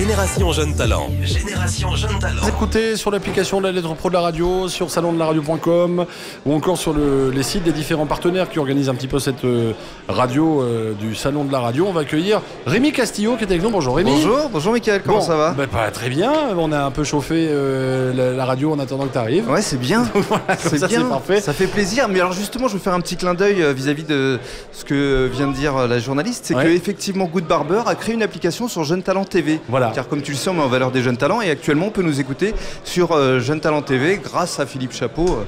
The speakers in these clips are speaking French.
Génération Jeune Talent. Génération Jeune Talent. Vous écoutez sur l'application de la lettre pro de la radio, sur salondelaradio.com ou encore sur les sites des différents partenaires qui organisent un petit peu cette radio du Salon de la radio. On va accueillir Rémi Castillo qui est avec nous. Bonjour Rémi. Bonjour Mickaël, comment ça va? Très bien, on a un peu chauffé la radio en attendant que tu arrives. Ouais, c'est bien. Voilà, c'est parfait. Ça fait plaisir. Mais alors justement, je veux faire un petit clin d'œil vis-à-vis de ce que vient de dire la journaliste. C'est qu'effectivement, Good Barber a créé une application sur Jeune Talent TV. Voilà. Car comme tu le sais, on met en valeur des jeunes talents et actuellement, on peut nous écouter sur Jeune Talent TV grâce à Philippe Chapeau.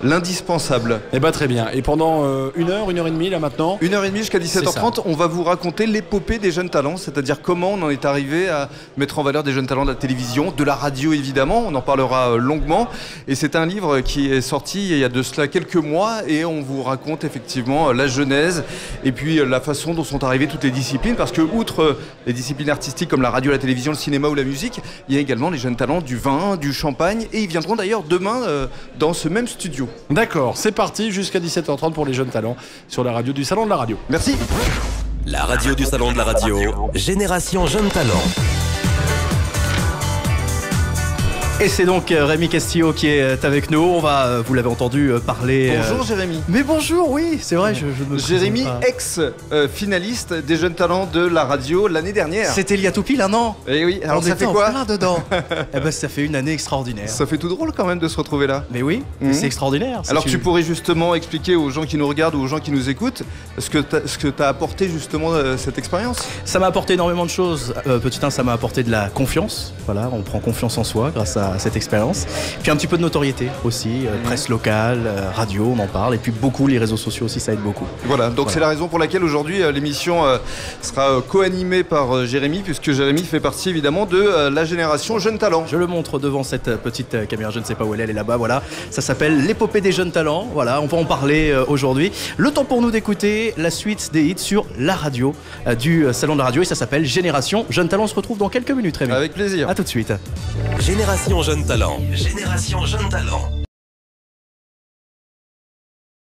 L'indispensable. Eh bien très bien. Et pendant 1 heure, 1 heure et demie là maintenant 1h30 jusqu'à 17h30, on va vous raconter l'épopée des jeunes talents, c'est-à-dire comment on en est arrivé à mettre en valeur des jeunes talents de la télévision, de la radio évidemment, on en parlera longuement. Et c'est un livre qui est sorti il y a de cela quelques mois et on vous raconte effectivement la genèse et puis la façon dont sont arrivées toutes les disciplines, parce que outre les disciplines artistiques comme la radio, la télévision, le cinéma ou la musique, il y a également les jeunes talents du vin, du champagne, et ils viendront d'ailleurs demain dans ce même studio. D'accord, c'est parti jusqu'à 17h30 pour les jeunes talents sur la radio du Salon de la radio. Merci. La radio du Salon de la radio, Génération Jeune Talent. Et c'est donc Rémi Castillo qui est avec nous. On va, vous l'avez entendu, parler... Bonjour Jérémy. Mais bonjour, oui, c'est vrai, je me Jérémy, ex-finaliste des jeunes talents de la radio l'année dernière. C'était il y a tout pile 1 an. Et oui, alors ça fait en quoi? Plein dedans. Eh ben, ça fait une année extraordinaire. Ça fait tout drôle quand même de se retrouver là. Mais oui, c'est extraordinaire. Alors tu pourrais justement expliquer aux gens qui nous regardent ou aux gens qui nous écoutent ce que t'as apporté justement cette expérience. Ça m'a apporté énormément de choses. Petit 1, ça m'a apporté de la confiance. Voilà, on prend confiance en soi grâce à cette expérience. Puis un petit peu de notoriété aussi, presse locale, radio, on en parle. Et puis beaucoup, les réseaux sociaux aussi, ça aide beaucoup. Voilà, donc c'est la raison pour laquelle aujourd'hui l'émission sera co-animée par Jérémy, puisque Jérémy fait partie évidemment de la génération Jeunes Talents. Je le montre devant cette petite caméra, je ne sais pas où elle est là-bas, voilà. Ça s'appelle l'épopée des jeunes talents, voilà, on va en parler aujourd'hui. Le temps pour nous d'écouter la suite des hits sur la radio du Salon de la radio, et ça s'appelle Génération Jeunes Talents. On se retrouve dans quelques minutes, Rémi. Avec plaisir. À tout de suite. Génération Jeune Talent. Génération Jeune Talent.